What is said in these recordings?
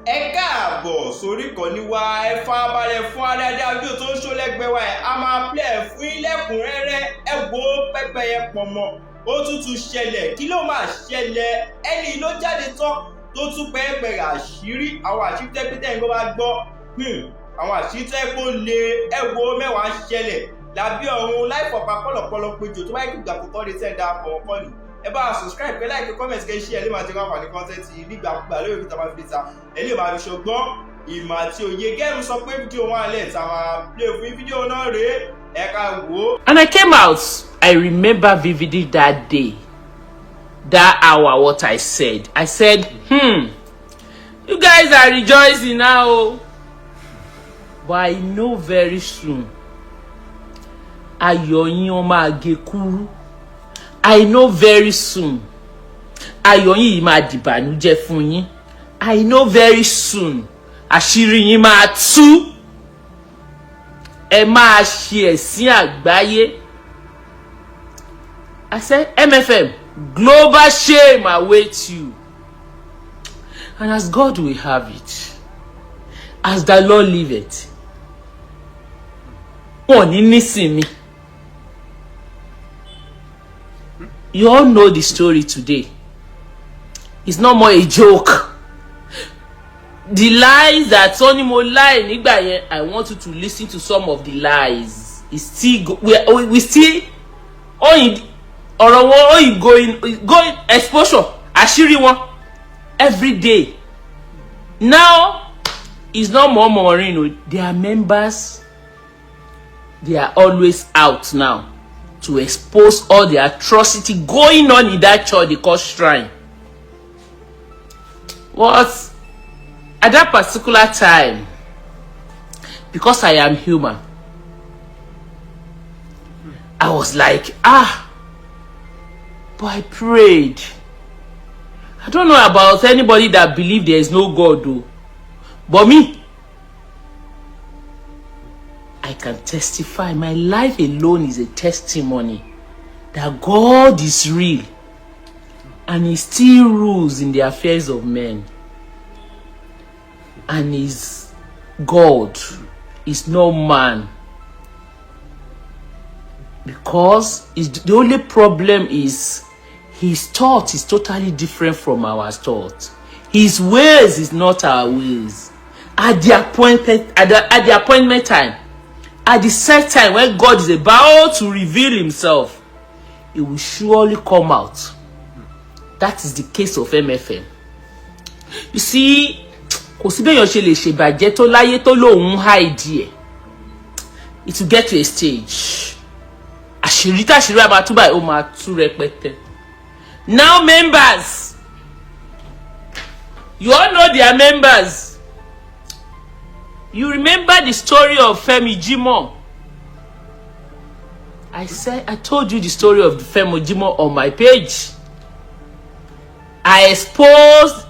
ẹ káàbọ̀ sórí ìkànnì wa ẹ farabalẹ̀ fún adájọ́ ojú tó ń ṣólẹ́gbẹ̀ẹ́ wa ẹ̀ a máa play fún ilẹ̀kùnrẹ́rẹ́ ẹ wo pẹ́pẹ́yẹ pọ̀nmọ́ ó tútù ṣẹlẹ̀ kí ló máa ṣẹlẹ̀ ẹni ló jáde tán tó tún pẹ́ẹ́pẹ́rẹ́ àṣírí àwọn àṣírí tẹ́pẹ́tẹ́ ń bá gbọ́ àwọn àṣírí tẹ́pẹ́ lé ẹ wo mẹ́wàá ṣẹlẹ̀ làbí ọ̀run láìpọ̀pá pọ̀lọ̀pọ̀lọ̀ péjọ tó bá yẹ kí ìgbà kọ̀ọ̀kan lè sẹ́ńdà àpọ̀wọ̀kọ́ ni ẹ bá subscribe pé like comment kẹ́ share ẹ lè máa jẹ́ káfà ní content yìí nígbàkúgbà lórí òkúta bá fi lè ta ẹ lè máa fi ṣọgbọ́n ìmọ̀ àti òye gẹ́rù sọ pé fídíò wọn àlẹ́ ìta máa play fún fídíò náà rèé ẹ ká wò ó. And I came out, I remember vividly that day, that hour, what I said. I said, you guys are rejoicing now, but I know very soon, ayọ̀ yín ó máa gé kúrú. I know very soon, ayọ̀ yín máa dìbànújẹ́ fún yín. I know very soon, àṣírí yín máa tú. Ẹ máa ṣe ẹ̀sín àgbáyé. I said, MFM, global shame awaits you. And as God will have it, as the Lord liveth, wọ́n ní nísìmí. You all know the story today. It's not more a joke. The lies that Tony mo lie nígbà yẹn, I want you to listen to some of the lies. It's still we still going exposure àṣírí wọn every day. Now it's not more maureen. Their members, they are always out now to expose all the atrocity going on in that church they call shrine. What? At that particular time, because I am human, I was like, but I prayed. I don't know about anybody that believes there is no God though, but me, I can testify. My life alone is a testimony that God is real and He still rules in the affairs of men. And is God, is no man. Because the only problem is His thought is totally different from our thought. His ways is not our ways. At the appointment time, at the set time when God is about to reveal Himself, He will surely come out. That is the case of MFM. You see, kò sí béèyàn ṣe lè ṣèbàjẹ́ tó láyé tó lóun hide ẹ̀. It will get to a stage. Àṣírí táṣírí á máa tú báyìí ó máa tú rẹpẹtẹ. Now members, you all know their members. You remember the story of Femi Jimoh? I told you the story of Femi Jimoh on my page. I exposed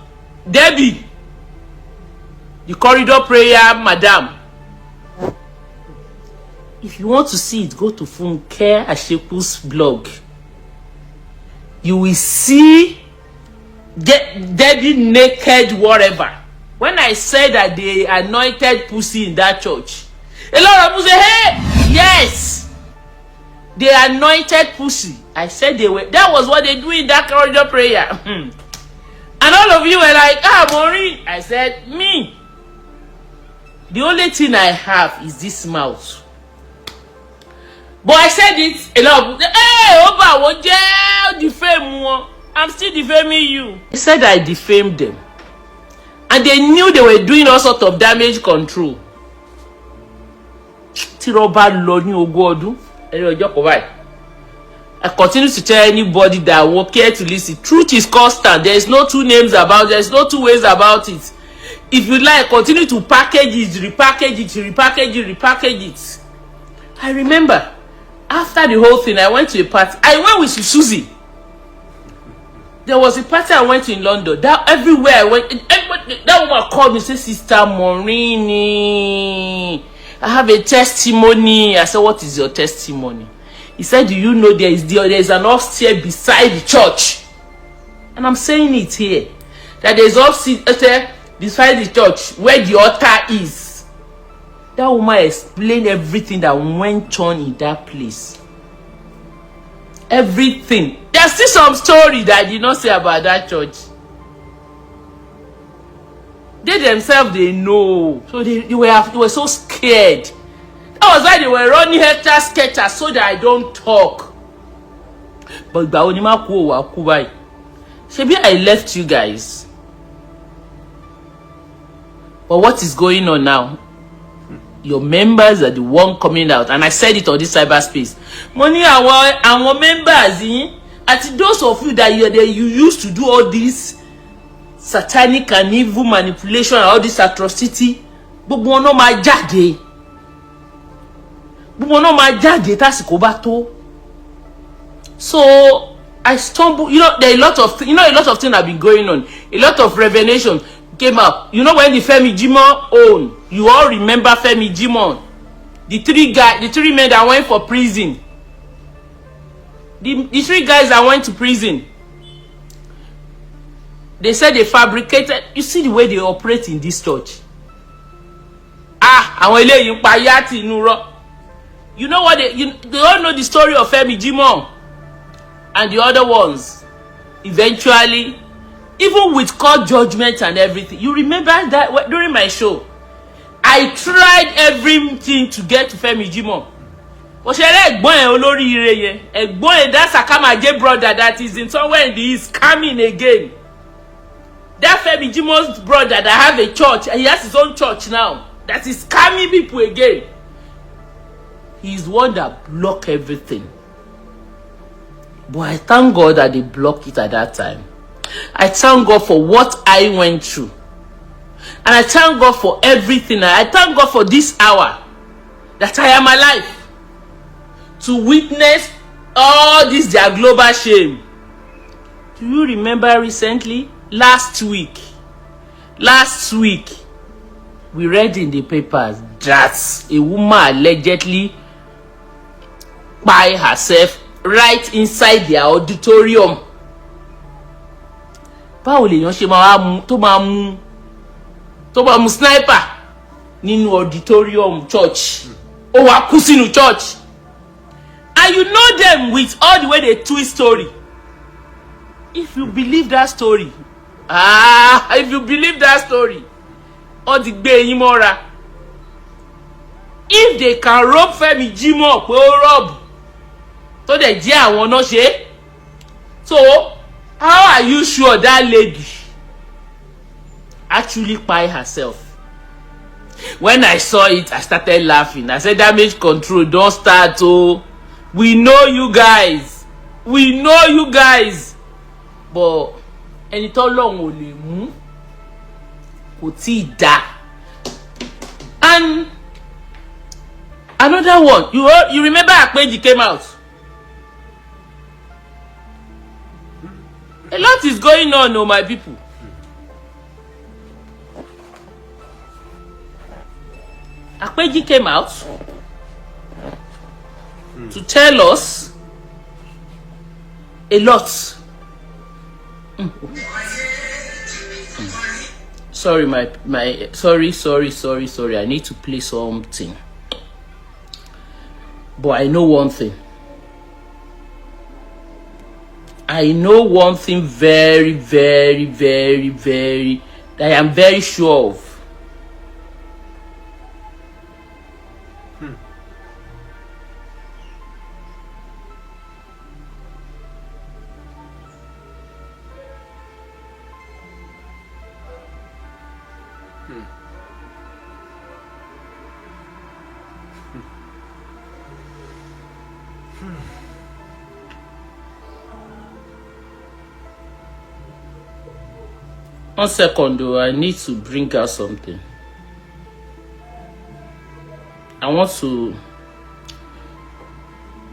Debbie, the corridor prayer madam. If you want to see it, go to Funke Asheku's blog. You will see Debbie naked whatever. When I said that they anointed pussy in that church, a lot of people say, hey, yes, they anointed pussy. I said that was what they do in that corridor prayer. And all of you were like, Maureen. I said, me. The only thing I have is this mouth. But I said it a lot. Hey, defame. I'm still defaming you. I said I defamed them. And they knew they were doing all sorts of damage control. I continue to tell anybody that will care to listen. Truth is constant. There is no two names about it. There is no two ways about it. If you like, continue to package it, repackage it, repackage it. I remember, after the whole thing, I went to a party. I went with Susie. There was a party I went to in London. That everywhere I went, that woman called me and said, Sister Maureen, I have a testimony. I said, what is your testimony? He said, do you know there is an upstairs beside the church? And I'm saying it here. That there is upstairs, beside the church where the altar is. That woman explained everything that went on in that place. Everything. There's still some story that I did not say about that church. They themselves, they know. So they were so scared. That was why they were running hectare sketchers so that I don't talk. But Shebi, I left you guys. But what is going on now? Your members are the one coming out, and I said it on this cyberspace. Money our members, and those of you that you used to do all this satanic and evil manipulation and all this atrocity, gbogbo wọn náà máa jáde. Gbogbo wọn náà máa jáde tásìkò bá tó. So I stumbled. There are a lot of a lot of things have been going on. A lot of revelation came out. When the Femi Jimon owned, you all remember Femi Jimon, the three men that went for prison. The three guys that went to prison. They said they fabricated. You see the way they operate in this church. Àwọn eléyìí ń pa yàtì inú rọ. You know what they all know the story of Femi Jimon and the other ones. Eventually, even with court judgment and everything. You remember that during my show, I tried everything to get to Femi Jimon. That Sakamaje brother that is in somewhere in the east coming again. That Femi Jimon's brother that have a church, and he has his own church now, that is scamming people again. He's the one that blocked everything. But I thank God that they blocked it at that time. I thank God for what I went through. And I thank God for everything. I thank God for this hour that I am alive to witness all this their global shame. Do you remember recently? Last week, we read in the papers that a woman allegedly by herself right inside their auditorium. Báwo lèèyàn ṣe tó máa mú sniper nínú auditorium church? Ó wá kú sínú church. And you know them with all the way they twist story. If you believe that story, all the gbé yín mọ́ra. If they can rob Femi Jimon pé ó rob, tó dẹ̀ jẹ́ àwọn náà ṣe. So, how are you sure that lady actually by herself? When I saw it, I started laughing. I said, damage control, don't start. Oh, we know you guys. But ẹni tó lọ́hùn ò lè mú kò tí ì dá. And another one, you remember Akpeji came out? A lot is going on, oh my people. Akpeji came out to tell us a lot. Sorry, sorry. I need to play something. But I know one thing. Very, very, very, very, that I am very sure of. One second though, I need to bring out something. I want to...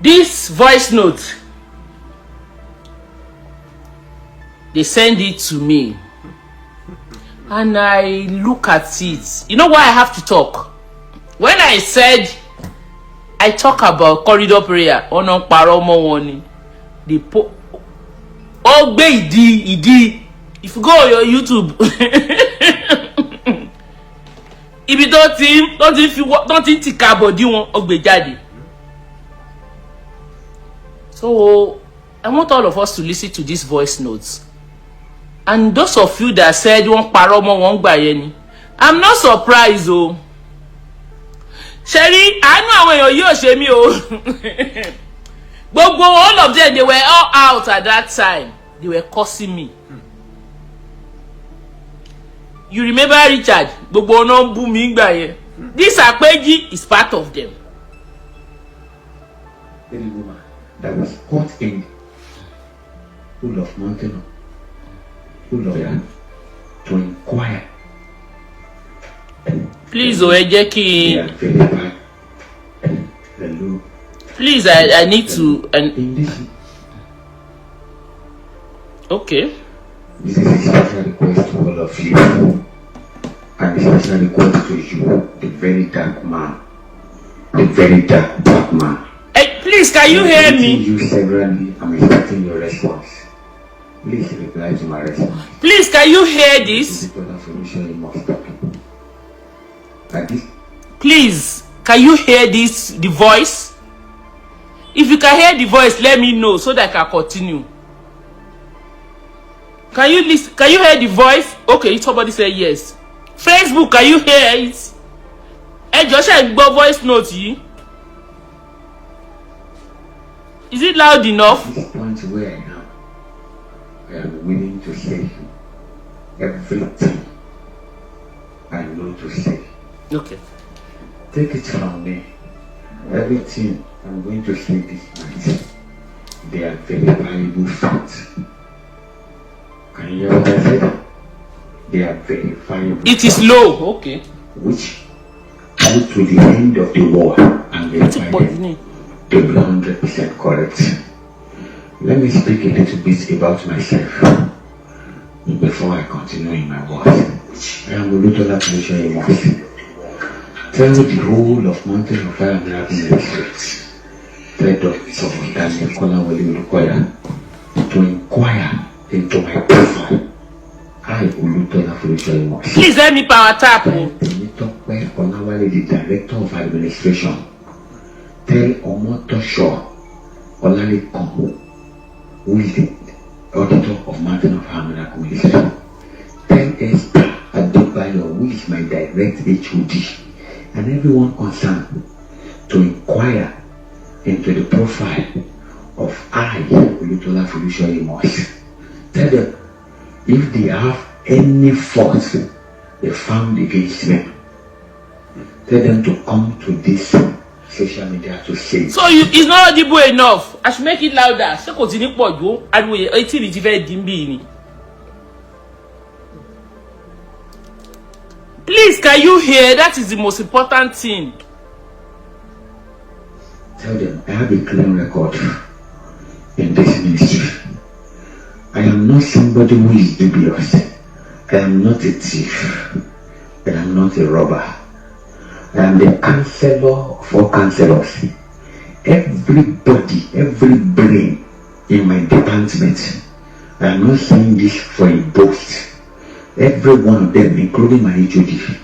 This voice note, they send it to me. And I look at it. You know why I have to talk? When I said I talk about corridor prayer, ono paromo woni. Ìdí. If you go on your YouTube, ibi tó ti tìka bọ̀dí wọn ó gbé jáde. So I want all of us to listen to these voice notes. And those of you that said wọ́n parọ́ mọ́ wọn gbà yẹn ni, I'm not surprised o. Sherry, àánú àwọn èèyàn yóò ṣe mí o. Gbogbo all of them, they were all out at that time. They were cursing me. You remember Richard? Gbogbo ọ̀nà ń bú mi gbà yẹn. This Apeji is part of them. Any woman that was caught in full of mountain, full of land, to inquire. Please, ẹ jẹ́ kí. Hello. Please, I need to. In this. Okay. This is a special request to all of you, and a special request to you, the very dark man, the very dark black man. Hey, please, can you hear me? You severally, I'm expecting your response. Please reply to my response. Please, can you hear this? Please, can you hear this? The voice? If you can hear the voice, let me know so that I can continue. Can you listen? Can you hear the voice? Okay, somebody said yes. Facebook, can you hear it? Hey, Joshua, gbọ́ voice note yìí. Is it loud enough? At this point where I am willing to say everything I know to say. Okay. Take it from me. Everything I'm going to say this night, they are very valuable facts. Can you hear what I said? They are very valuable. It is low. Okay. Which go to the end of the war and verify them. They will 100% correct. Let me speak a little bit about myself before I continue in my words. I am oludare. Tell the whole of Mountain of Fire Miracle Ministry, Third of Daniel olukoya, to inquire into my profile. I oludare. Please let me power tap. The Director of Administration. Tell Omotosho Olalekan, who is the auditor of Mountain of Fire Miracle Ministry. Tell Esther Adebayo, who is my direct HOD. And everyone concerned to inquire into the profile of I, Olutola Felicia Amos. Tell them if they have any faults they found against them. Tell them to come to this social media to say. So it's not audible enough. I should make it louder. So continue poju. And we 18 very dimbi. Please, can you hear? That is the most important thing. Tell them I have a clean record in this ministry. I am not somebody who is dubious. I am not a thief. I am not a robber. I am the counselor of all counselors. Everybody, every brain in my department. I am not saying this for a boast. Every one of them, including my HOD,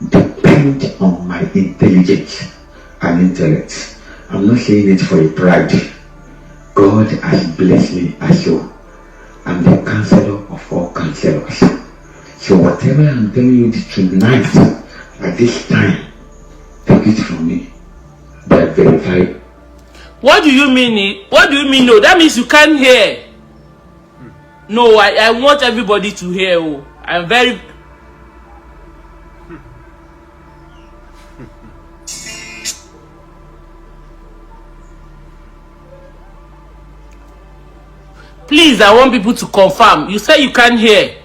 depend on my intelligence and intellect. I'm not saying it for a pride. God has blessed me as so. I'm the counselor of all counselors. So whatever I'm telling you tonight, at this time, take it from me. They are verified. What do you mean? What do you mean? No, that means you can't hear. No, I want everybody to hear. Oh. I'm very. Please, I want people to confirm. You say you can't hear.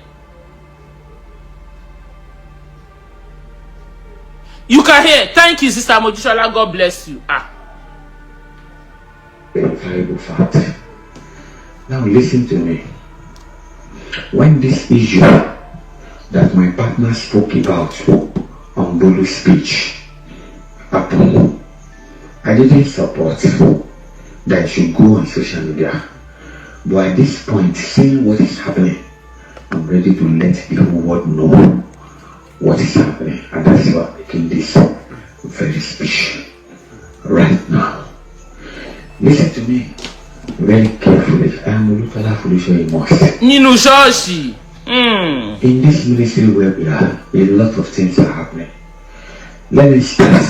You can hear. Thank you, Sister Mojushala. God bless you. Verifiable fact. Now listen to me. When this issue that my partner spoke about on Buru's speech happened, I didn't support that I should go on social media. But at this point, seeing what is happening, I'm ready to let the whole world know what is happening, and that's why I'm making this very speech right now. Listen to me very carefully. I am Olukoya Folisho Amos. Nínú ṣọ́ọ̀ṣì. In this ministry where we are, a lot of things are happening. Let me start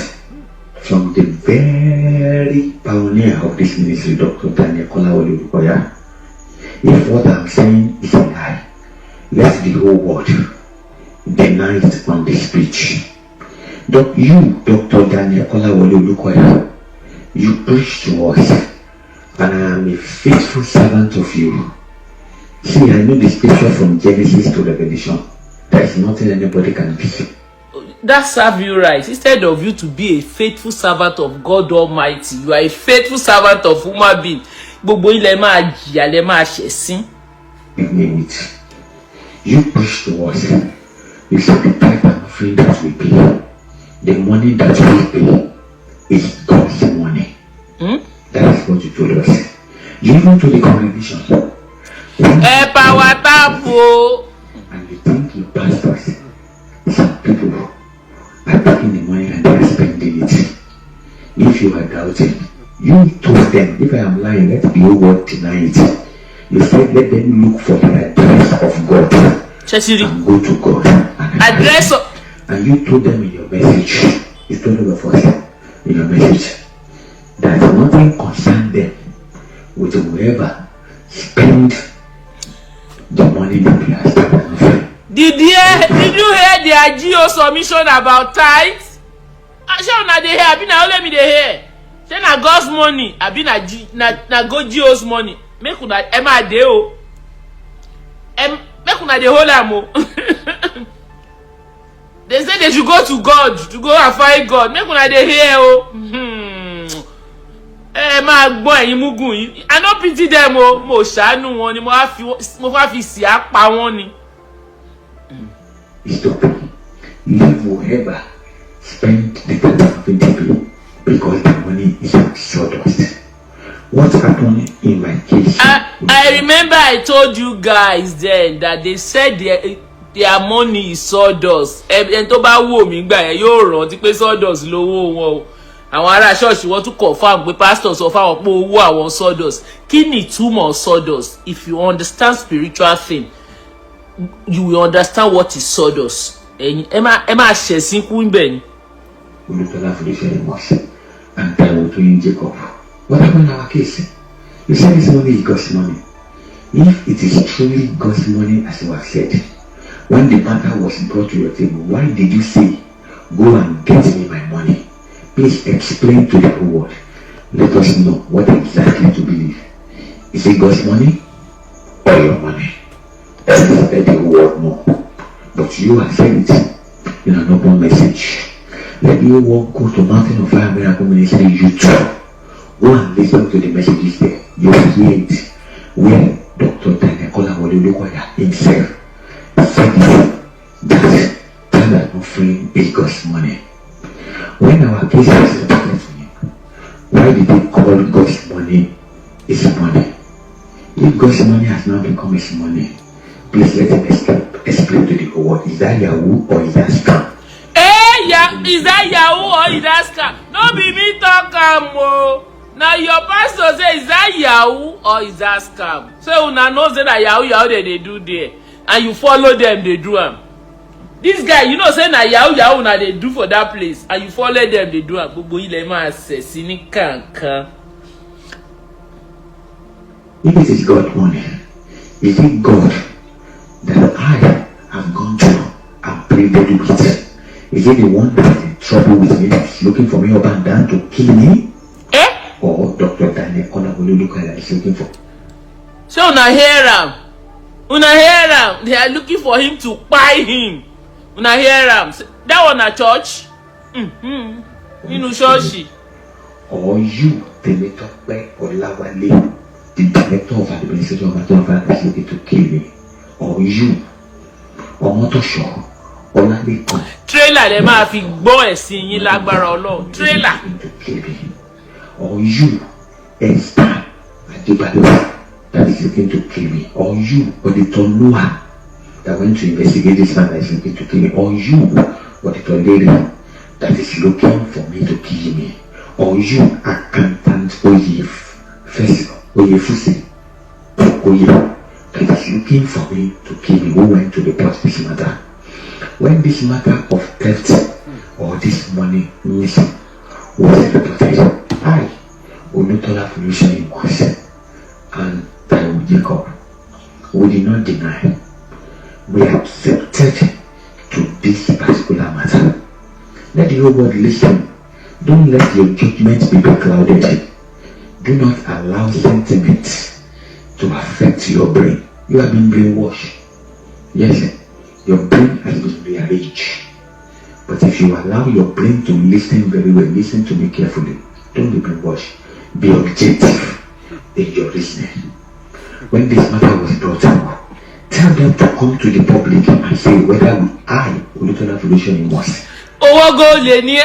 from the very pioneer of this ministry, Dr. Daniel Olukoya. If what I'm saying is a lie, let the whole world deny it on this speech. You, Dr. Daniel Olukoya, you preach to us, and I am a faithful servant of you. See, I know the scripture from Genesis to Revelation. There is nothing anybody can do. That serve you right. Instead of you to be a faithful servant of God Almighty, you are a faithful servant of human being. Gbogbo ilẹ̀ máa jìyà, lẹ máa ṣẹ̀sín. Name it. You preach to us. You said the type of offering that we pay, the money that we pay is God's money. That is what you told us. You even told the congregation. Power tap o. And you think you pastors, some people are taking the money and they are spending it. If you are doubting, you told them, if I am lying, let the whole world deny it. You said let them look for the address of God and go to God. And you told them in your message, you told all of us in your message, that nothing concerns them with whoever spend the money that they are spending. Did you hear their GO submission about tithes? Sure, na dey hear. Abi na only me dey hear. Say na God's money. Abi na God GO's money. Make una ema dey o. Make una dey hold am o. They say they should go to God to go and find God. Make una dey hear o. Ma gbọ́ ẹ̀yin mugun yìí. I no pity them o. Mo ṣàánú wọn ni mo wá fi sí apá wọn ni. Stop. Leave whoever spend the $20 because the money is sawdust. What happened in my case? I remember I told you guys then that they said their money is sawdust. And tó bá wò mí gbà yẹn yóò rántí pé sawdust lówó wọn o. Àwọn ará ṣọ́ọ̀ṣì wọ́n tún confirm pé pastor sọ fáwọn pé owó àwọn sawdust. Kí ni ìtumọ̀ sawdust? If you understand spiritual thing, you will understand what is sawdust. Ẹ máa ṣẹ̀sín kú níbẹ̀ ni. Olukoya Folisho Amos and Taiwo Toyin Jacob. What happened in our case? You said this money is God's money. If it is truly God's money as you have said, when the matter was brought to your table, why did you say, go and get me my money? Please explain to the whole world. Let us know what exactly to believe. Is it God's money or your money? Let the whole world know. But you have said it in an open message. Let the whole world go to Mountain of Fire Miracle Ministry YouTube. Go and listen to the messages there. You will hear it. Where Dr. Daniel Olukoya himself said that that offering is God's money. When our case was reported to him, why did they call God's money his money? If God's money has now become his money, please let him explain to the whole world. Is that Yahoo or is that scam? Is that Yahoo or is that scam? No be me talk am. Now your pastor say, is that Yahoo or is that scam? So una know say that Yahoo they do there, and you follow them, they do am. This guy, you know, say na Yahoo na they do for that place, and you follow them, they do am. Gbogbo ilẹ̀ máa ṣẹ̀sín ní kankan. If it is God money, is it God that I have gone to and pleaded with? Is it the one that is in trouble with me, that's looking for me up and down to kill me? Or Dr. Daniel Olukoya is looking for? So una hear am. They are looking for him to buy him. Una hear am. That one a church. Nínú ṣọ́ọ̀ṣì. Or you, Temitope Olawale, the director of administration of Mountain of Fire, is looking to kill me. Or you, Omotosho Olalekan. Trailer lè máa fi gbọ́ ẹ̀sìn yín lágbára Ọlọ́run. Trailer. Or you, Esther Adébáyọ̀, that is looking to kill me. Or you, Auditor Noah, that went to investigate this man that is looking to kill me, or you, auditor lady, that is looking for me to kill me, or you, accountant Oyefusi, that is looking for me to kill me, who went to report this matter. When this matter of theft or this money missing was reported, I, Olutola Pollution was, and Taiwo Jacob, we did not deny. We accepted to this particular matter. Let the whole world listen. Don't let your judgment be beclouded. Do not allow sentiments to affect your brain. You have been brainwashed. Yes, your brain has been rearranged. But if you allow your brain to listen very well, listen to me carefully. Don't be brainwashed. Be objective in your reasoning. When this matter was brought up, tell them to come to the public and say whether I, Olutola Pollution, must. Owogo le ni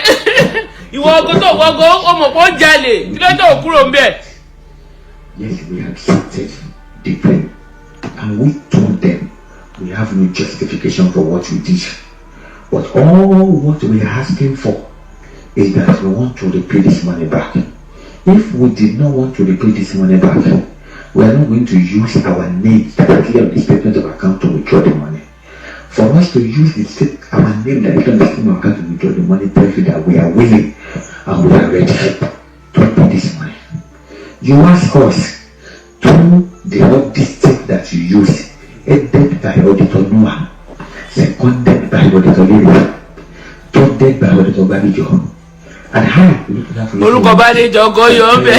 iwogo to wogo omo ko jale kí ló tó kúrò ńbẹ̀. Yes, we accepted the blame and we told them we have no justification for what we did. But all what we are asking for is that we want to repay this money back. If we did not want to repay this money back, we are not going to use our names directly on the statement of account to withdraw the money. For us to use our name directly on the statement of account to withdraw the money, tells you that we are willing and we are ready to pay this money. You ask us to the audit that you use, headed by Auditor Noah, seconded by Auditor Lily, third by Auditor Badejo, and Oluko Badejo go yo be.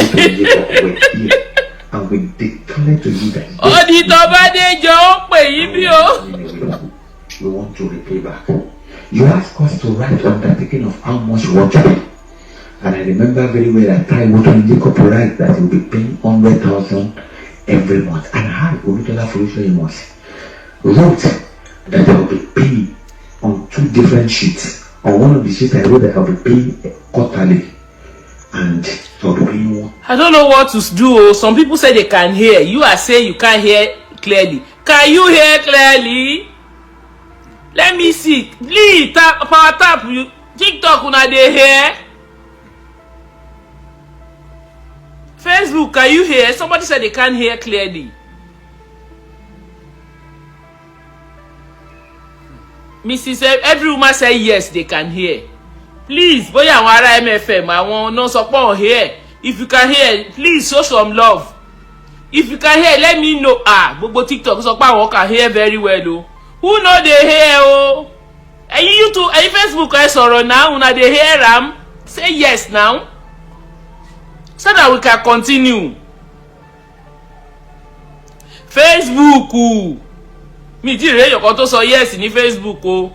And we declare to you that Auditor Badejo pe yi bi o. We want to repay back. You ask us to write undertaking of how much we want to pay. And I remember very well that I would only copyright that we'll be paying 100,000 every month. And I, Olutola Pollution, wrote that I will be paying on 2 different sheets. On one of the sheets I wrote that I will be paying quarterly. And I will be paying one. I don't know what to do. Some people say they can hear. You are saying you can't hear clearly. Can you hear clearly? Let me see. Please power tap you. TikTok una dey hear. Facebook, can you hear? Somebody said they can't hear clearly. Mrs. Every woman say yes, they can hear. Please, boy, àwọn ará MFM, àwọn no support here. If you can hear, please show some love. If you can hear, let me know. Gbogbo TikTok sọ pé àwọn can hear very well o. Who know they hear o? Ẹ̀yin YouTube, ẹ̀yin Facebook ẹ sọ̀rọ̀ now, una dey hear am? Say yes now. So that we can continue. Facebook mi ti re yokan tó sọ yes ní Facebook o.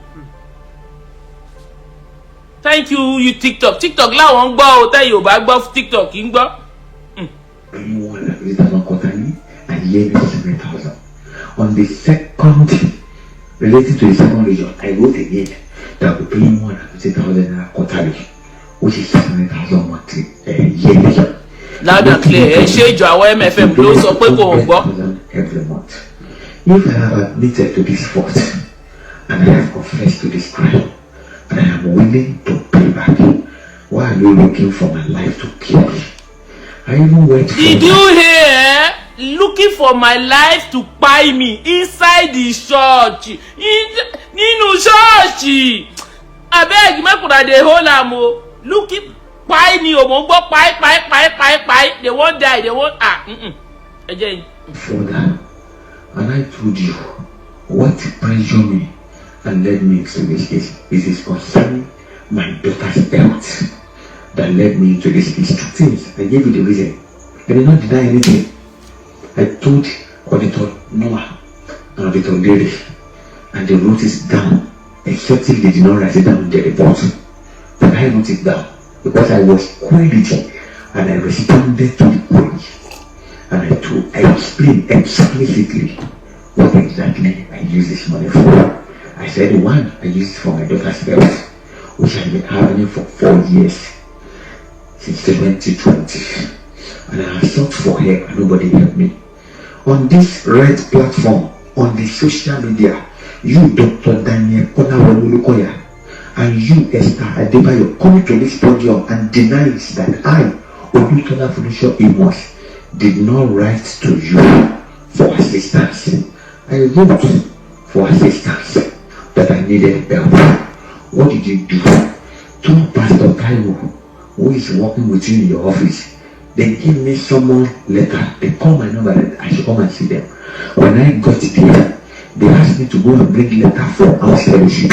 Thank you TikTok. TikTok láwọn gbọ́ o, tẹ́ Yorùbá gbọ́ TikTok ń gbọ́. On the second, related to the second region, I wrote again that we're paying 150,000 quarterly, which is 700,000 monthly yearly. Loud and clear. Ẹ ṣe ìjọ àwọn MFM ló sọ pé kò ń gbọ́. Every month. If I have admitted to this fault and I have confessed to this crime and I am willing to pay back, why are you looking for my life to kill me? I even went for Did you hear? Looking for my life to buy me inside the church. Nínú church. Abeg, make una dey hold am o. Looking buy me o, mo gbọ́ buy. They won't die. They won't again. Further, and I told you what pressured me and led me into this case. It is concerning my daughter's health that led me into this case. 2 things. I gave you the reason. I did not deny anything. I told Auditor Noah and Auditor Lily, and they wrote it down, except if they did not write it down in the report. But I wrote it down because I was queried and I responded to the query. And I explained explicitly what exactly I used this money for. I said, 1, I used it for my daughter's health, which I've been having for 4 years, since 2020. And I sought for help and nobody helped me. On this red platform, on the social media, You, Dr. Daniel olukoya, and you, Esther Adebayo, come to this podium and denies that I, Olutola Felicia Amos, did not write to you for assistance. I wrote for assistance that I needed help. What did you do? To Pastor Taiwo, who is working with you in your office, they give me someone letter. They call my number and I should come and see them. When I got there, they asked me to go and bring letter from our fellowship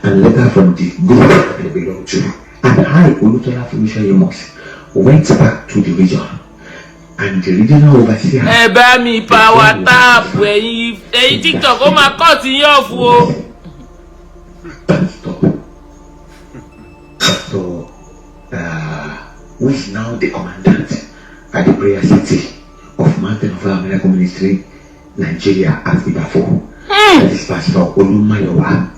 and letter from the group that they belong to. And I, Olutola Felicia Amos, went back to the region. And the regional overseer. Mi power tap when TikTok oh my cut in your Pastor, who is now the commandant at the prayer city of Mountain of America Ministry, Nigeria, at Ibafo. That is Pastor Olumayowa.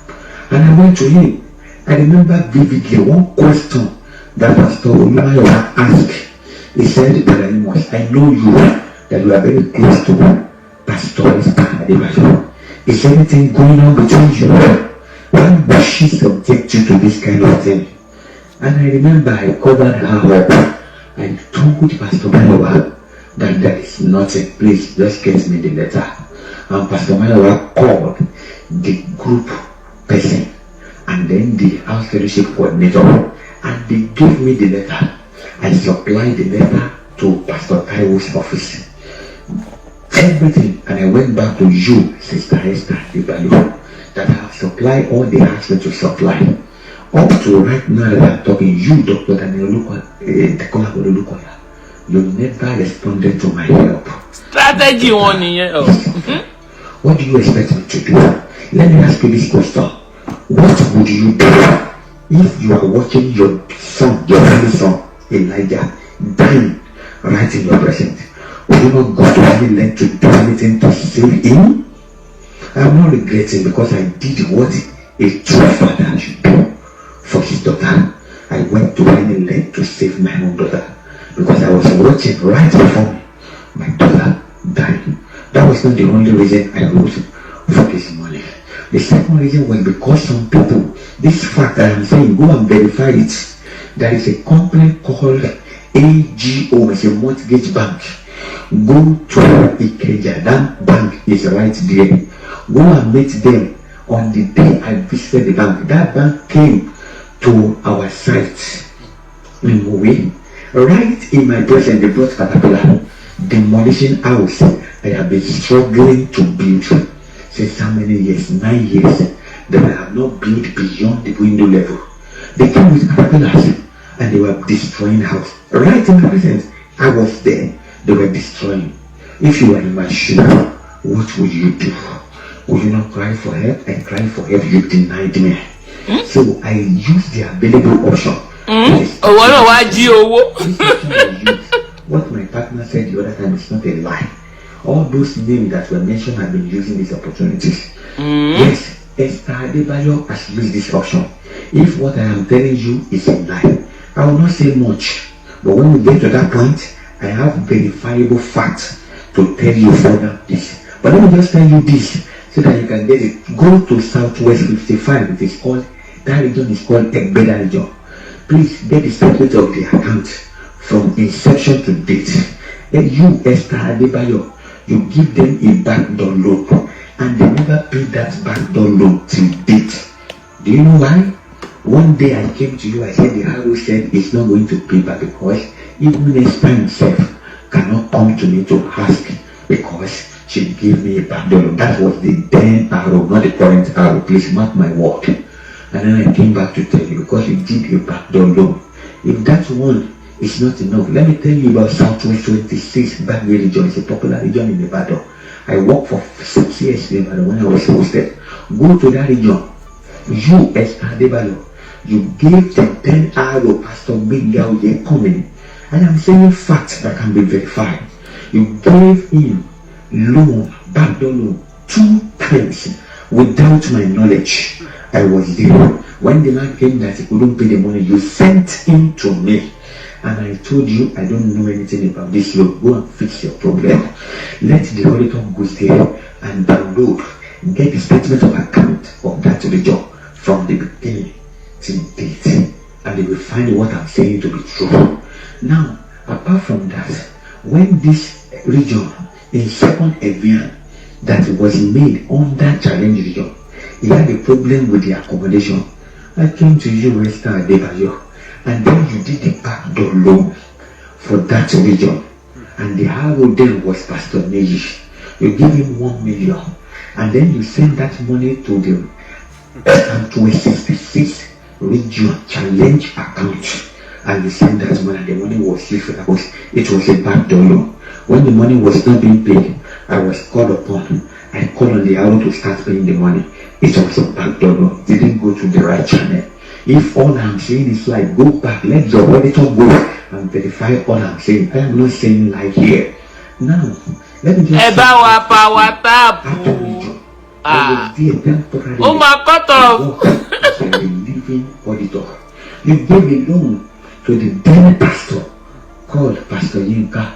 And I went to him. I remember vividly one question that Pastor Olumayowa asked. He said, Brother Amos, I know you, that you are very close to Pastor Adebayo. Is anything going on between you? Why would she subject you to this kind of thing? And I remember I covered her up and told Pastor Mayowa that there is nothing. Please, just get me the letter. And Pastor Mayowa called the group person and then the house fellowship coordinator, and they gave me the letter. I supplied the letter to Pastor Taiwo's office. Everything, and I went back to you, Sister Esther Adebayo, that I have supplied all they asked me to supply. Up to right now that I'm talking, you, Dr. Daniel olukoya, you never responded to my help. Strategy one here. What do you expect me to do? Let me ask you this question. What would you do if you are watching your son, your only son, Elijah, dying right in your presence? Would you not go to any length to do anything to save him? I'm not regretting, because I did what a true father should do for his daughter. I went to any length to save my own daughter, because I was watching right before me my daughter dying. That was not the only reason I wrote for this money. The second reason was because some people, this fact that I'm saying, go and verify it. There is a company called AGO, it's a mortgage bank. Go to Ikeja, that bank is right there. Go and meet them. On the day I visited the bank, that bank came to our site in Mowe. Right in my presence, they brought caterpillar, demolishing house I have been struggling to build since how many years? 9 years. That I have not built beyond the window level. They came with caterpillars and they were destroying the house. Right in my presence, I was there. They were destroying. If you were in my shoe, what would you do? Would you not cry for help? I cried for help. You denied me. So I used the available option. What my partner said the other time is not a lie. All those names that were mentioned have been using these opportunities. Yes, Esther Adebayo has used this option. If what I am telling you is a lie, I will not say much. But when we get to that point, I have verifiable facts to tell you further this. But let me just tell you this so that you can get it. Go to Southwest 55. It is called, that region is called Egbeda region. Please get the statement of the account from inception to date. Then you, Esther Adebayo, you give them a backdoor loan, and they never paid that backdoor loan till date. Do you know why? One day I came to you, I said the RO said it's not going to pay back because even Esther himself cannot come to me to ask because she gave me a backdoor loan. That was the then RO, not the current RO. Please mark my word. And then I came back to tell you because you did a backdoor loan. If that one is not enough, let me tell you about Southwest 26 Bagwe region. It's a popular region in Nevada. I worked for 6 years in Nevada when I was posted. Go to that region. You, Esther Adebayo, you gave the 10 RO Pastor Miguel coming. And I'm saying facts that can be verified. You gave him loan, backdoor loan, 2 times without my knowledge. I was there. When the man came that he couldn't pay the money, you sent him to me. And I told you, I don't know anything about this loan. Go and fix your problem. Let the auditor go there and download get the statement of account of that religion from the beginning till date, and they will find what I'm saying to be true. Now, apart from that, when this region in second Evian that was made under challenge region, he had a problem with the accommodation. I came to you, Esther Adebayo, and then you did the backdoor loan for that region, and the hero then was Pastor Neji. You give him 1 million, and then you send that money to the to a 66 region challenge account, and you send that money, and the money was used because it was a backdoor loan. When the money was not being paid, I was called upon. I called on the arrow to start paying the money. It was a backdoor loan. It didn't go to the right channel. If all I'm saying is like, go back, let your auditor go and verify all I'm saying. I am not saying like here. Now, let me just oh my God, as a living auditor. You gave a loan to the then pastor called Pastor Yinka,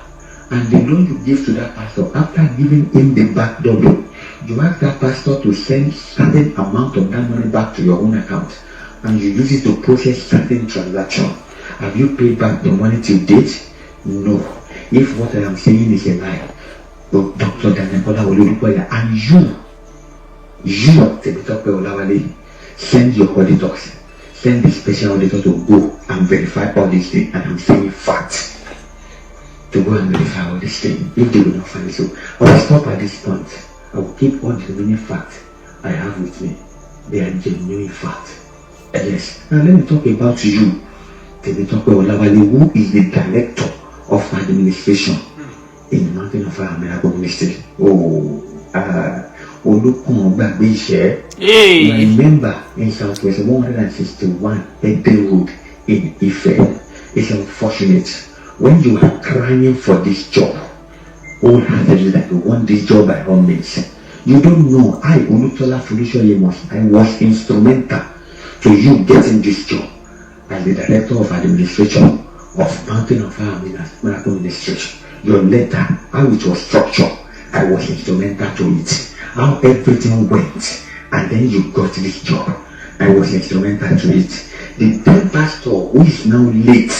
and the loan you give to that pastor, after giving him the backdoor loan, you ask that pastor to send certain amount of that money back to your own account, and you use it to process certain transaction. Have you paid back the money till date? No. If what I am saying is a lie, Dr. Daniel Olukoya, and you, Temitope Olawale, send your auditors, send the special auditor to go and verify all these things, and I'm saying facts. To go and verify all these things. If they will not find it, so I will stop at this point. I will keep all the remaining facts I have with me. They are genuine facts. Yes. Now let me talk about you, Temitope Olawale, who is the director of administration in the Mountain of Fire Miracle Ministry. Hey. I remember in Southwest 161 Ede Road in Ife. It's unfortunate when you are crying for this job, wholeheartedly that you want this job by all means. You don't know, I, Olutola Felicia Yemos, I was instrumental to you getting this job as the director of administration of Mountain of Fire Miracle Ministry. Your letter, how it was structured, I was instrumental to it. How everything went, and then you got this job, I was instrumental to it. The then pastor who is now late,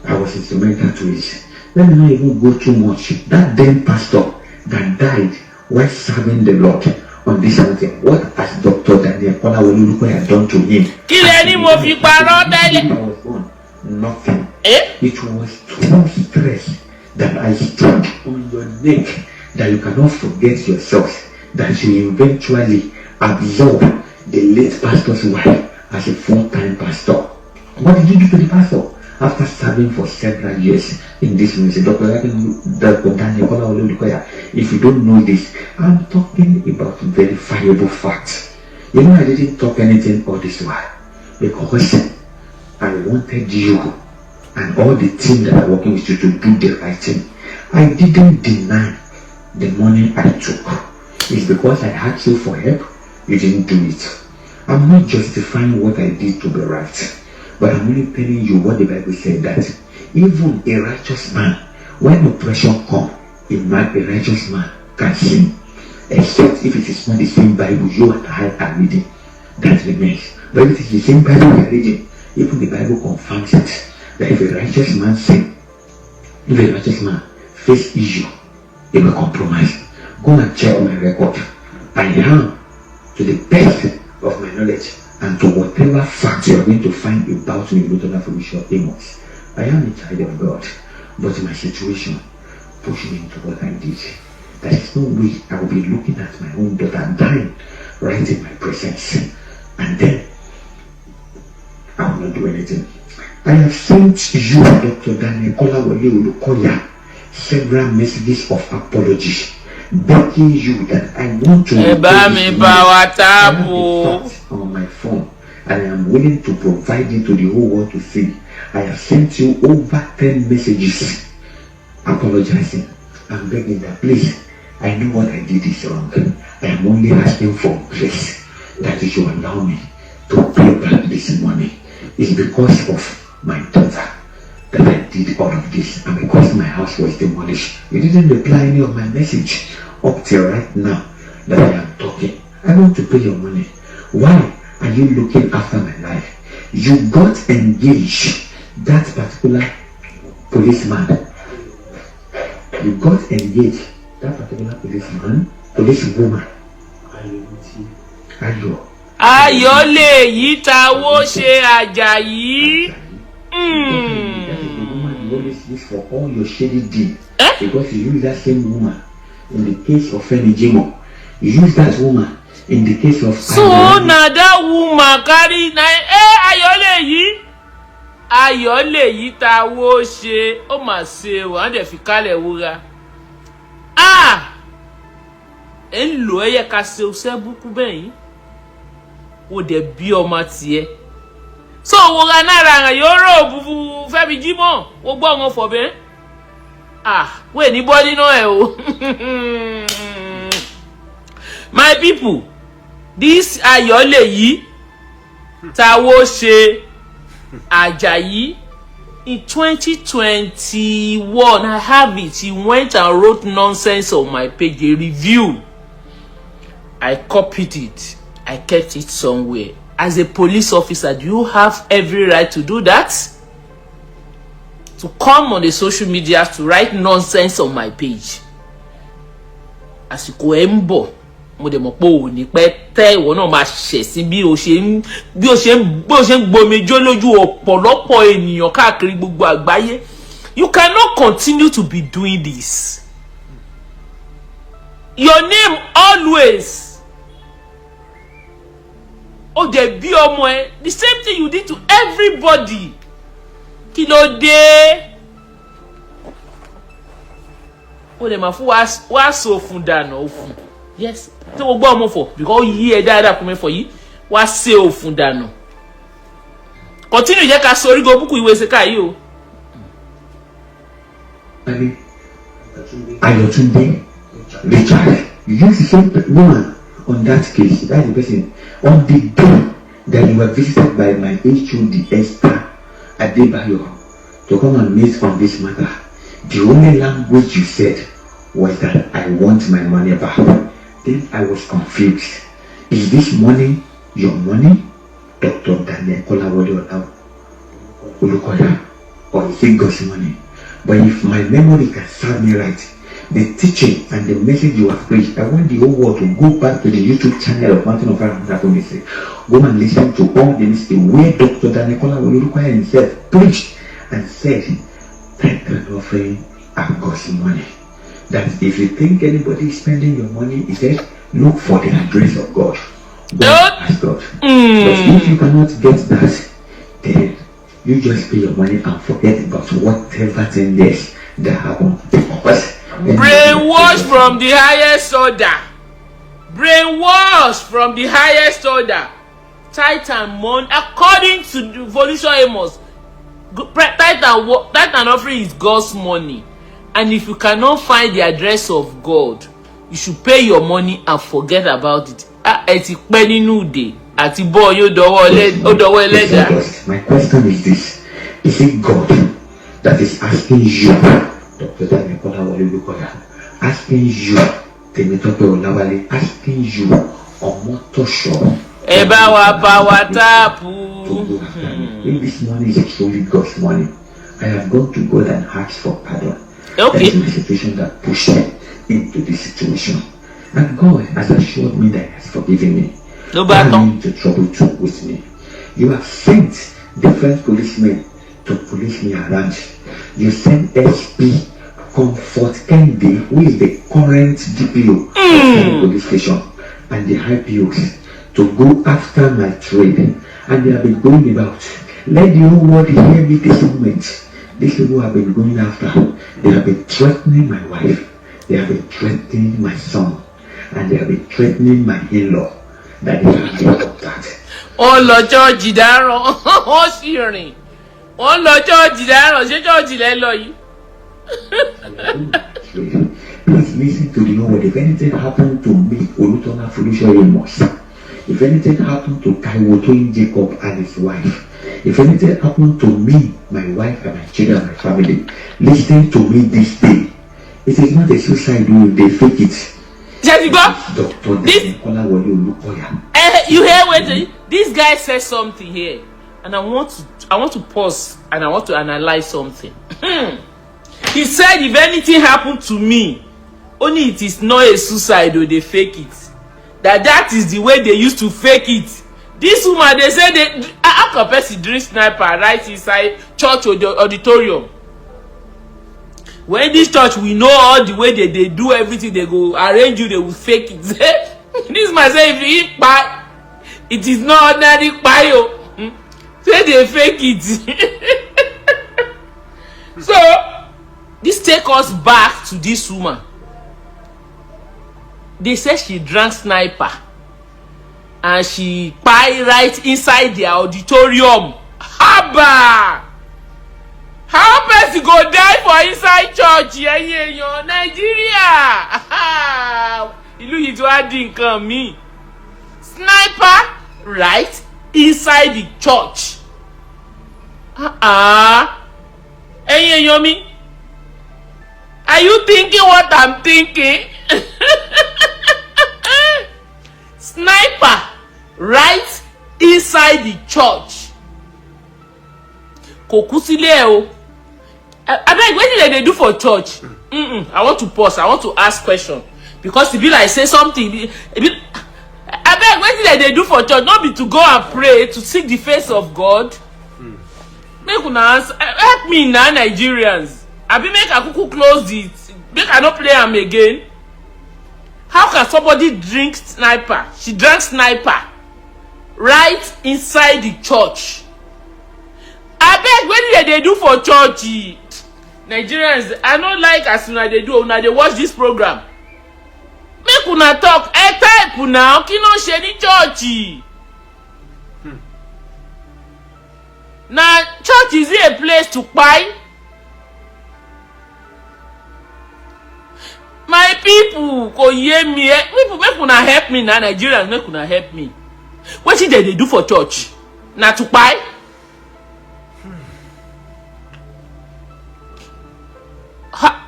I was instrumental to it. Let me not even go too much. That then pastor that died while serving the Lord on this mountain, what has Dr. Daniel Olukoya done to him? Nothing. It was too stress that I stood on your neck that you cannot forget yourself, that you eventually absorb the late pastor's wife as a full-time pastor. What did you do to the pastor? After serving for several years in this ministry, Dr. Daniel Olukoya, if you don't know this, I'm talking about verifiable facts. You know, I didn't talk anything all this while because I wanted you and all the team that are working with you to do the right thing. I didn't deny the money I took. It's because I asked you for help, you didn't do it. I'm not justifying what I did to be right, but I'm only telling you what the Bible said, that even a righteous man, when oppression comes, a righteous man can sin, except if it is not the same Bible you and I are reading. That remains. But if it is the same Bible we are reading, even the Bible confirms it, that if a righteous man sin, if a righteous man face issue, he will compromise. Go and check my record. I am, to the best of my knowledge, and to whatever fact you are going to find about me, Olutola Felicia Amos, I am a child of God, but my situation pushed me into what I did. There is no way I will be looking at my own daughter dying right in my presence, and then I will not do anything. I have sent you, Dr. Daniel Olukoya, several messages of apology, begging you that I want to on my phone, and I am willing to provide it to the whole world to see. I have sent you over 10 messages apologizing and begging that, please, I know what I did is wrong. I am only asking for grace that you should allow me to pay back this money. It's because of my daughter that I did all of this, and because my house was demolished. You didn't reply any of my message up till right now that I am talking. I want to pay your money. Why are you looking after my life? You got engaged, that particular policeman. You got engaged, that particular policeman, policewoman. Ayọ̀ lè yí tawó ṣe Àjàyí. You always use for all your shady deeds. Because you use that same woman in the case of Fenijimo. You use that woman in the case of so na that woman carry na Ayọ̀ lè yí tawó ṣe ó mà ṣe o an dẹ̀ fi kálẹ̀ wúra. En lo eye ká ṣe o ṣe buku bẹ́yìn. O dẹ̀ bí ọmọ tiẹ̀. So wo ga na ra yo ro bubu Fẹ́mi Jímọ̀ wo gbọ́ wọn fo be. We ní body no e o. My people, this Ayọ̀ lè yí tawó ṣe Àjàyí. In 2021, I have it. He went and wrote nonsense on my page, a review. I copied it. I kept it somewhere. As a police officer, do you have every right to do that? To come on the social media to write nonsense on my page? Àsìkò ẹ̀ ń bọ̀, mo dẹ̀ mọ̀ pé o ní pẹ́ tẹ́ ìwọ náà máa ṣẹ̀ sí bí o ṣe ń gbomijó lójú ọ̀pọ̀lọpọ̀ ènìyàn káàkiri gbogbo àgbáyé. You cannot continue to be doing this. Your name always. O dẹ̀ bí ọmọ ẹ. The same thing you did to everybody. Kí ló dé? O dẹ̀ máa fún wá sófun dànù òfun. Yes. Tí mo gbọ́ ọmọ fọ̀ because yí ẹ dáadáa kún mi fọ̀ yìí wá ṣe òfun dànù. Continue jẹ́ ká sọ orígo búkú ìwé ṣe káyìí o. Ayotunde Richard, you use the same woman on that case. That's the person. On the day that you were visited by my HOD Esther Adebayo to come and meet on this matter, the only language you said was that I want my money back. Then I was confused. Is this money your money, Dr. Daniel Kolawole Olukoya, or is it God's money? But if my memory can serve me right, the teaching and the message you have preached, I want the whole world to go back to the YouTube channel of Mountain of Fire. Go and listen to all the messages where Dr. Daniel Kolawole Olukoya himself preached and said, thank and offering are God's money. That if you think anybody is spending your money, he said, look for the address of God. God has God. But if you cannot get that, then you just pay your money and forget about whatever thing that happened. Brainwash from the highest order. Brainwash from the highest order. Titan money, according to the Evolution Amos, Titan offering is God's money. And if you cannot find the address of God, you should pay your money and forget about it. My question is this. Is it God that is asking you, Dr. Daniel Kolawole Olukoya, asking you, Temitope Olawale, asking you, Omotosho, if this money is truly God's money, I have gone to God and asked for pardon. Okay. That is my situation that pushed me into this situation. And God has assured me that He has forgiven me. No battle. Into trouble too with me. You have sent different policemen to police me around. You sent SP Comfort Kennedy, who is the current DPO of the police station, and the IPOs to go after my trade. And they have been going about. Let the whole world hear me this moment. These people have been going after. They have been threatening my wife. They have been threatening my son. And they have been threatening my in-law. That they have been of that. Oh Lord George Daro. Oh Siri. Oh Lord George Daro. Ṣé George lẹ lọ yìí? Please listen to the word. If anything happened to me, Olutola Felicia Amos. If anything happened to Kaiwotoyin Jacob and his wife. If anything happened to me, my wife and my children and my family, listen to me this day. It is not a suicide if they fake it. You hear what this guy says something here, and I want to pause and I want to analyze something. He said, if anything happened to me, only it is not a suicide or they fake it. That is the way they used to fake it. This woman, they say how can person drink sniper right inside church or the auditorium? When this church, we know all the way they do everything, they go arrange you, they will fake it. This man say if you eat pie, it is not ordinary pie. Say they fake it. So this take us back to this woman. They say she drank sniper and she pie right inside the auditorium. Haba! How person go die for inside church? Yeah, Nigeria. Ilu yìí tó wá di nǹkan mi. Sniper right inside the church. Ẹ̀yin mi. Are you thinking what I'm thinking? Sniper right inside the church. Kò kú sílé o. Abeg, what did they do for church? I want to pause. I want to ask question because it be like say something. Abeg, what did they do for church? Not be to go and pray to seek the face of God. Make una answer. Help me now, Nigerians. Abi make Akuku close it. Make I not play am again. How can somebody drink sniper? She drank sniper right inside the church. Abeg, what did they do for church? Nigerians, I don't like as soon as they do. Una they watch this program. Make una talk. Type now. Kino ṣe ní church. Now, church is it a place to buy? My people, go hear me. People, make una help me now. Nigerians, make una help me. What did they do for church? Now to buy?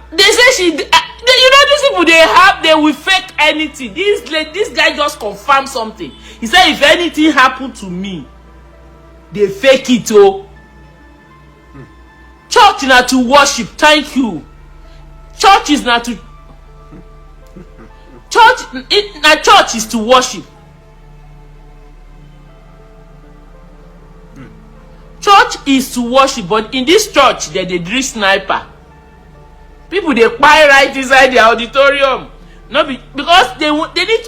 They say she. You know these people they will fake anything. This guy just confirmed something. He said if anything happened to me, they fake it. Church is not to worship. Thank you. Church is not to. Church is to worship. Church is to worship, but in this church they drink sniper. People they buy right inside the auditorium. Not because they need.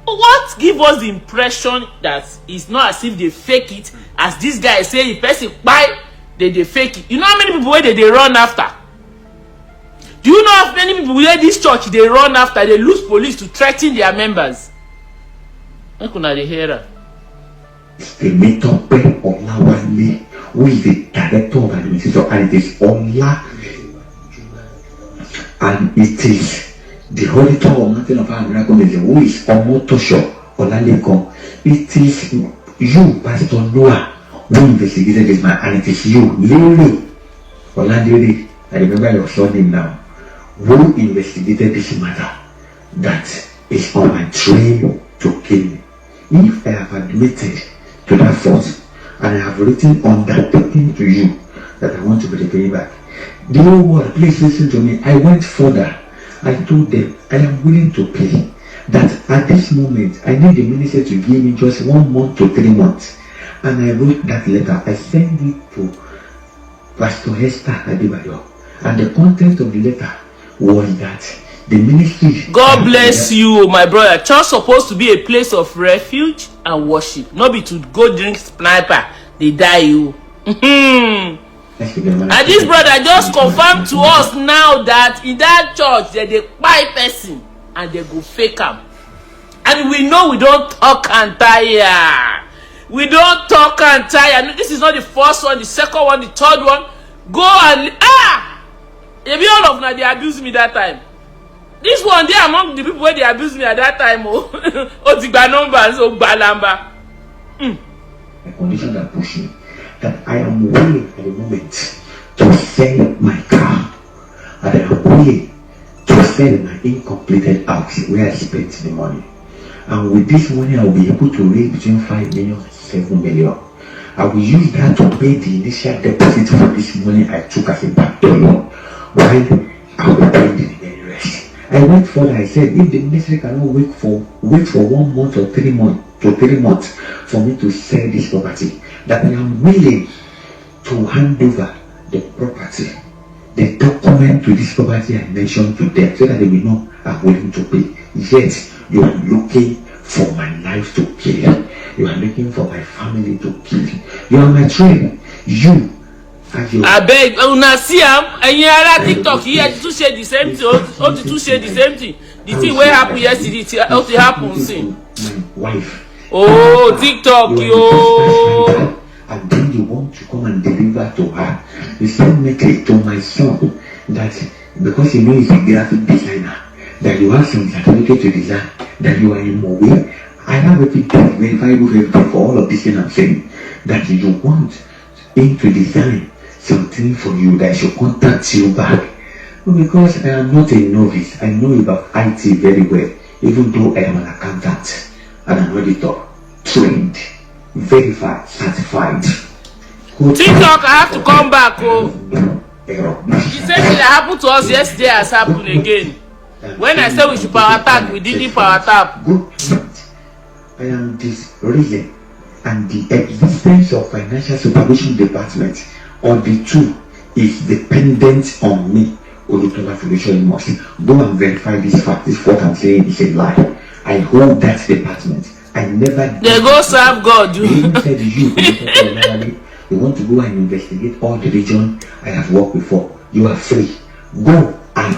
What give us the impression that it's not as if they fake it, as this guy say the person buy they fake it. You know how many people where they run after? Do you know how many people where this church they run after? They lose police to threaten their members. How can I hear that? Who is the director of administration, and it is Ola, and it is the auditor of Mountain of Our Miracle, who is Omotosho Olalekon. It is you, Pastor Noah, who investigated this man, and it is you, Lily Olandiri, I remember your surname now, who investigated this matter that is on my trail to kill me. If I have admitted to that fault, and I have written undertaking to you that I want to be the payback, the whole world, please listen to me. I went further. I told them I am willing to pay. That at this moment I need the minister to give me just 1 month to 3 months. And I wrote that letter. I sent it to Pastor Esther Adebayo. And the content of the letter was that the ministry. God bless you, my brother. Church supposed to be a place of refuge and worship. Not be to go drink sniper. They die you. And this brother just confirmed to us now that in that church they buy person and they go fake them. And we know we don't talk and tire. We don't talk and tire. This is not the first one, the second one, the third one. Go and maybe all of them they abused me that time. This one they among the people where they abused me at that time. Otigba numbers, balamba. The condition that push me, that I am willing at the moment to sell my car, and I am willing to sell sell my incompleted house where I spent the money. And with this money, I will be able to raise between 5 million and 7 million. I will use that to pay the initial deposit for this money I took as a backdoor loan, while I will pay the remaining rest. I went further. I said, if the ministry cannot wait for 1 month or 3 months for me to sell this property, that I am willing to hand over the property, the document to this property I mentioned to them, so that they will know I'm willing to pay. Yet you are looking for my life to kill. You are looking for my family to kill. You are my train. You have your. I beg, una see and you are TikTok here to share the same thing. Or to share the same thing. The thing where happened yesterday, how it happens. My wife. Oh, TikTok, yo. And then you want to come and deliver to her. You still make it to my son that because you know he's a graphic designer, that you have some certificate to design, that you are in Mowe. I have everything verifiable for all of this thing I'm saying. That you want him to design something for you, that should contact you back. Well, because I am not a novice, I know about IT very well, even though I am an accountant and an auditor, trained, verified, certified. TikTok, I have to come back. Oh. The same thing that happened to us yesterday has happened again. When I said we should power tap, we didn't power tap. I am this reason, and the existence of financial supervision department or the two is dependent on me. Olukoya Foundation must go and verify this fact. This what I'm saying is a lie. I hold that department. I never. They go serve God. You said you want to go and investigate all the region I have worked before. You are free. Go and